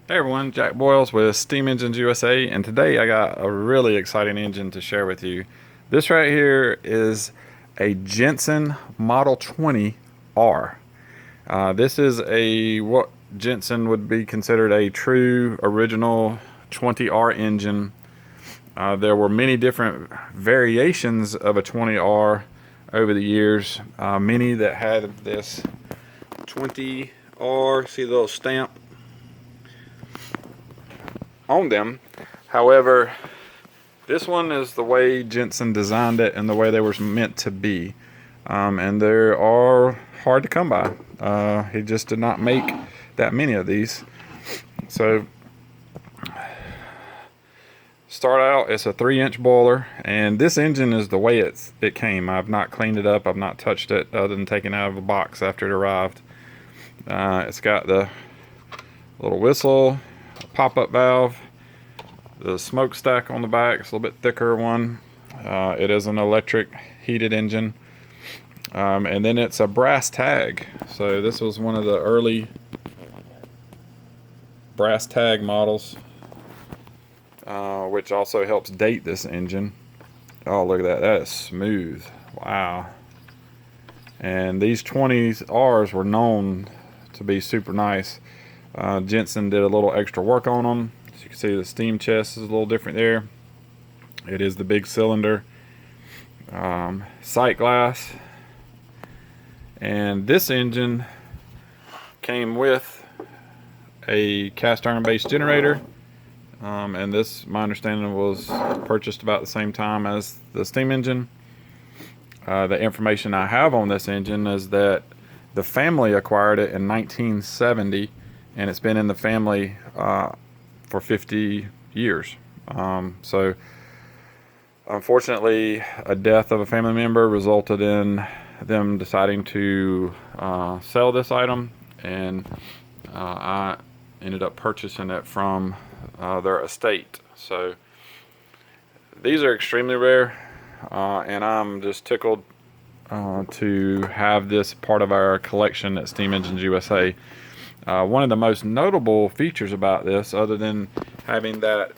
Hey everyone, Jack Boyles with Steam Engines USA, and today I got a really exciting engine to share with you. This right here is a Jensen Model 20R. This is what Jensen would be considered a true original 20R engine. There were many different variations of a 20R over the years. Many that had this 20R, see the little stamp on them. However, this one is the way Jensen designed it and the way they were meant to be. And they are hard to come by. He just did not make that many of these. So, start out, it's a 3-inch boiler, and this engine is the way it came. I've not cleaned it up, I've not touched it other than taking it out of a box after it arrived. It's got the little whistle, pop-up valve, the smokestack on the back. It's a little bit thicker one. It is an electric heated engine, and then it's a brass tag. So this was one of the early brass tag models, which also helps date this engine. Oh, look at that. That is smooth. Wow. And these 20Rs were known to be super nice. Jensen did a little extra work on them. As you can see, the steam chest is a little different there. It is the big cylinder, sight glass, and this engine came with a cast iron based generator, and this, my understanding, was purchased about the same time as the steam engine. The information I have on this engine is that the family acquired it in 1970, and it's been in the family for 50 years. So unfortunately, a death of a family member resulted in them deciding to sell this item, and I ended up purchasing it from their estate. So these are extremely rare, and I'm just tickled to have this part of our collection at Steam Engines USA. One of the most notable features about this, other than having that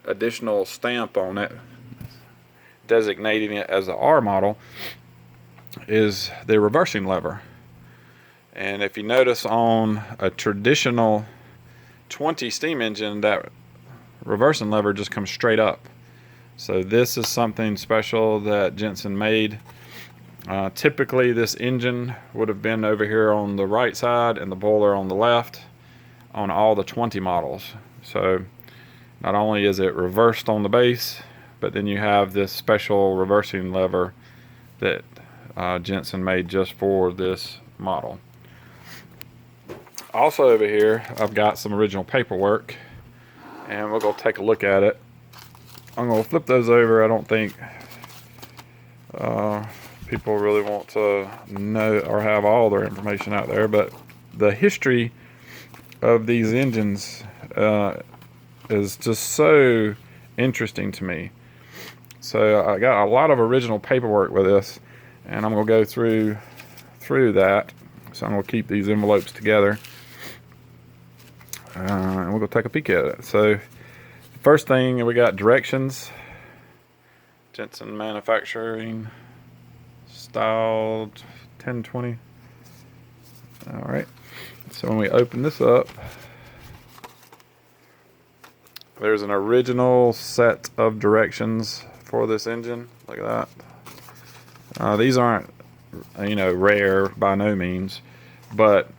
additional stamp on it designating it as an R model, is the reversing lever. And if you notice, on a traditional 20 steam engine, that reversing lever just comes straight up. So this is something special that Jensen made. Typically this engine would have been over here on the right side and the boiler on the left on all the 20 models. So not only is it reversed on the base, but then you have this special reversing lever that Jensen made just for this model. Also over here, I've got some original paperwork, and we'll go take a look at it. I'm going to flip those over. I don't think people really want to know or have all their information out there, but the history of these engines is just so interesting to me. So I got a lot of original paperwork with this, and I'm going to go through that. So I'm going to keep these envelopes together, and we'll go take a peek at it. So first thing, we got directions. Jensen manufacturing style 1020. All right. So when we open this up, there's an original set of directions for this engine. Look at that. These aren't, rare by no means, but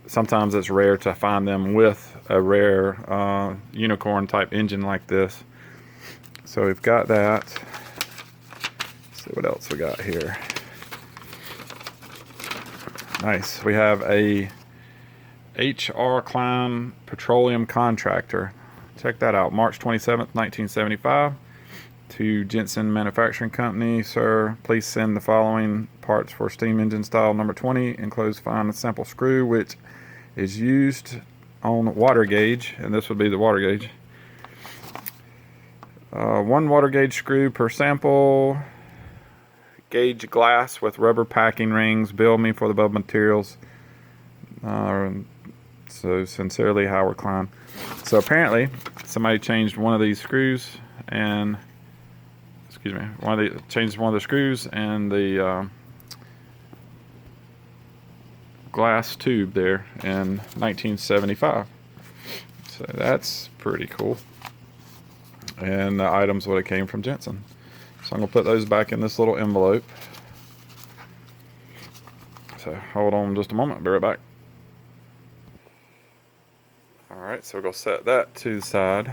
sometimes it's rare to find them with a rare unicorn type engine like this. So we've got that. Let's see what else we got here. Nice. We have a HR Klein Petroleum Contractor. Check that out. March 27th, 1975. To Jensen Manufacturing Company. Sir, please send the following parts for steam engine style number 20. Enclosed find a sample screw which is used on water gauge, and this would be the water gauge. One water gauge screw per sample. Gauge glass with rubber packing rings. Bill me for the above materials. So sincerely, Howard Klein. So apparently somebody changed one of these screws and, excuse me, changed one of the screws and the glass tube there in 1975. So that's pretty cool. And the items would have came from Jensen. So I'm gonna put those back in this little envelope. So hold on just a moment, I'll be right back. Alright, so we're gonna set that to the side.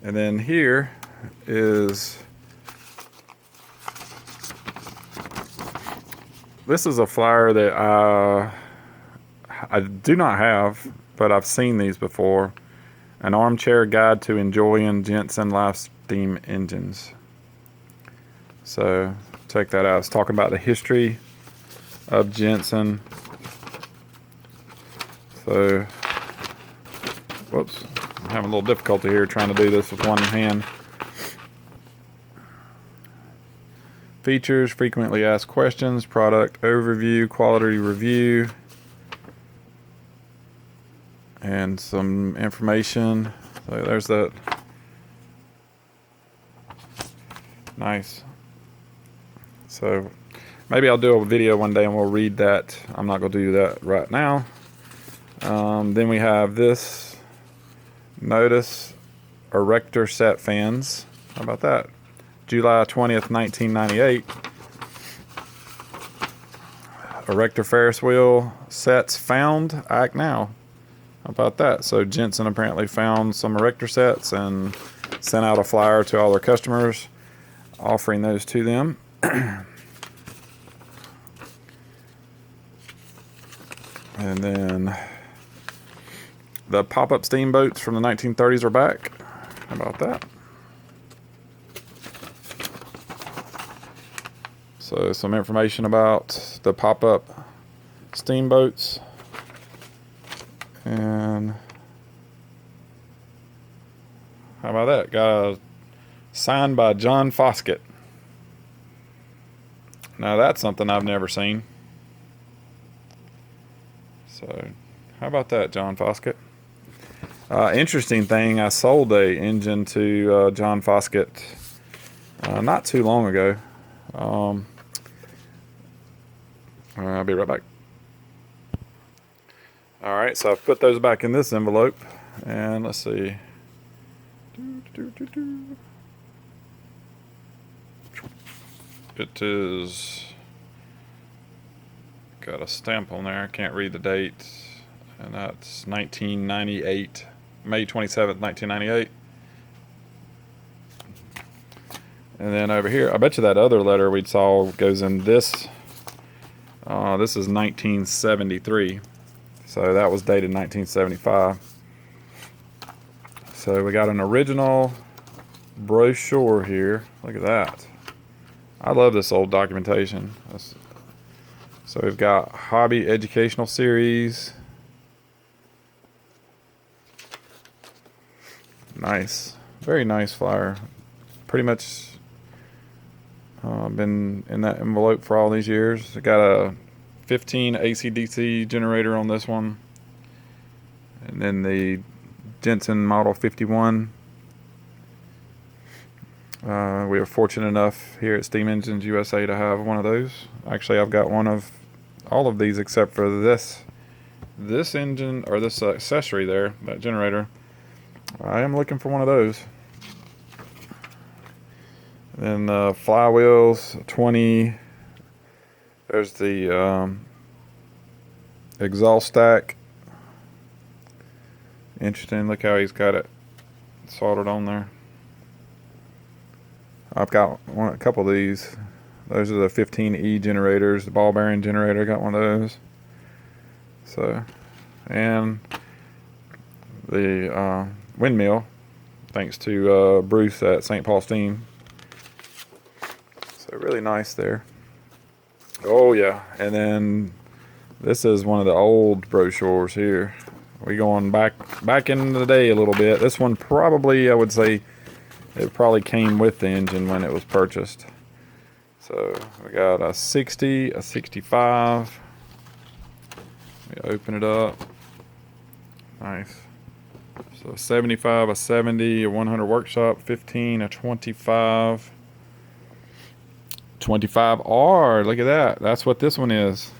And then here is, this is a flyer that I do not have, but I've seen these before. An armchair guide to enjoying Jensen live steam engines. So check that out. It's talking about the history of Jensen. So, whoops, I'm having a little difficulty here trying to do this with one hand. Features, frequently asked questions, product overview, quality review, and some information. So there's that. Nice. So maybe I'll do a video one day and we'll read that. I'm not going to do that right now. Then we have this notice, erector set fans. How about that? July 20th, 1998. Erector Ferris wheel sets found, act now. How about that? So Jensen apparently found some erector sets and sent out a flyer to all their customers, offering those to them. And then the pop-up steamboats from the 1930s are back. How about that? So some information about the pop-up steamboats. And how about that? Got a signed by John Foskett. Now that's something I've never seen. So how about that, John Foskett? Interesting thing, I sold a engine to John Foskett not too long ago. I'll be right back. Alright, so I've put those back in this envelope, and let's see. It is got a stamp on there, I can't read the date, and that's 1998, May 27th, 1998. And then over here, I bet you that other letter we saw goes in this. This is 1973. So that was dated 1975. So we got an original brochure here. Look at that. I love this old documentation. So we've got Hobby Educational Series. Nice. Very nice flyer. Pretty much been in that envelope for all these years. I got a 15 AC/DC generator on this one, and then the Jensen Model 51. We are fortunate enough here at Steam Engines USA to have one of those. Actually, I've got one of all of these except for this engine, or this accessory there, that generator. I am looking for one of those. Then flywheels, 20. There's the exhaust stack. Interesting. Look how he's got it soldered on there. I've got a couple of these. Those are the 15E generators. The ball bearing generator, got one of those. So, and the windmill, thanks to Bruce at St. Paul Steam. So really nice there. Oh yeah, and then this is one of the old brochures here. We going back in the day a little bit. This one probably, I would say, it probably came with the engine when it was purchased. So we got a 60, a 65. We open it up. Nice. So 75, a 70, a 100 workshop, 15, a 25, 25R. Look at that. That's what this one is.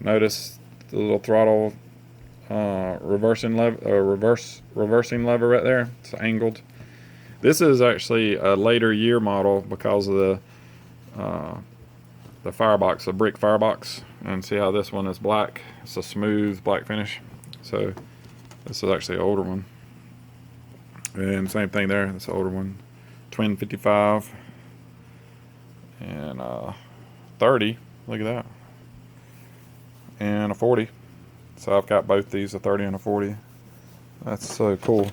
Notice the little throttle reversing lever right there. It's angled. This is actually a later year model because of the firebox, the brick firebox. And see how this one is black? It's a smooth black finish. So this is actually an older one. And same thing there. It's an older one. Twin 55 and 30. Look at that. And a 40. So I've got both these, a 30 and a 40. That's so cool.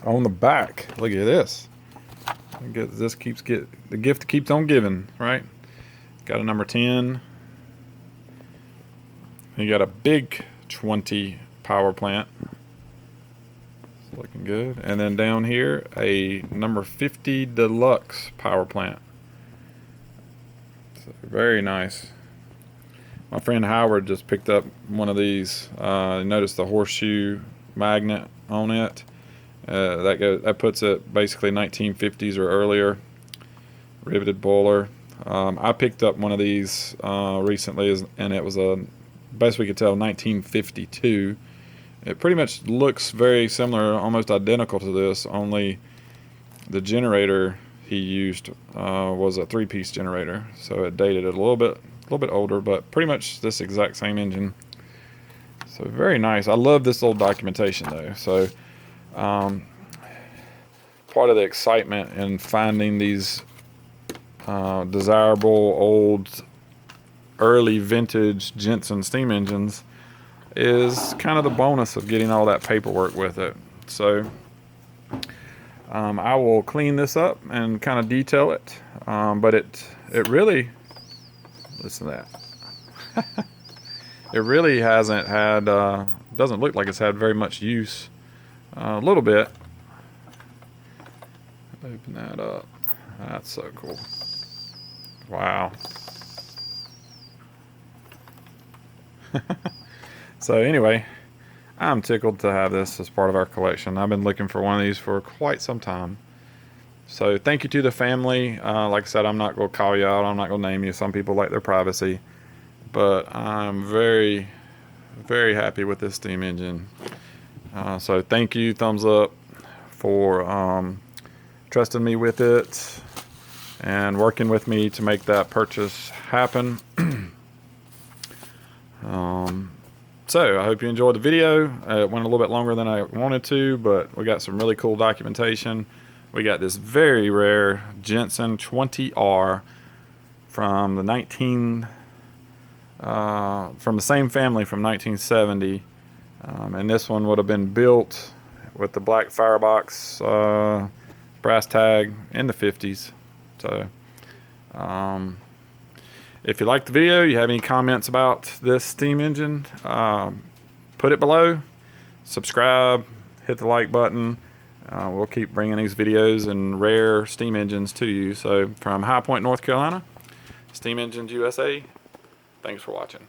On the back, look at this. This keeps the gift keeps on giving, right? Got a number 10. You got a big 20 power plant. It's looking good. And then down here, a number 50 deluxe power plant. So very nice. My friend Howard just picked up one of these. Notice the horseshoe magnet on it. That puts it basically 1950s or earlier. Riveted boiler. I picked up one of these recently, and it was a, best we could tell, 1952. It pretty much looks very similar, almost identical to this, only the generator he used was a 3-piece generator, so it dated it a little bit older, but pretty much this exact same engine. So very nice. I love this old documentation though. So part of the excitement in finding these desirable old early vintage Jensen steam engines is kind of the bonus of getting all that paperwork with it. So I will clean this up and kind of detail it, but it really, listen to that. It really hasn't had, doesn't look like it's had very much use. A little bit. Open that up. That's so cool. Wow. So anyway, I'm tickled to have this as part of our collection. I've been looking for one of these for quite some time. So thank you to the family. Like I said, I'm not going to call you out. I'm not going to name you. Some people like their privacy. But I'm very, very happy with this steam engine. So thank you, thumbs up, for trusting me with it and working with me to make that purchase happen. So I hope you enjoyed the video. It went a little bit longer than I wanted to, but we got some really cool documentation. We got this very rare Jensen 20R from the from the same family from 1970, and this one would have been built with the black firebox brass tag in the 50s. So if you liked the video, you have any comments about this steam engine, put it below. Subscribe, hit the like button. We'll keep bringing these videos and rare steam engines to you. So from High Point, North Carolina, Steam Engines USA, thanks for watching.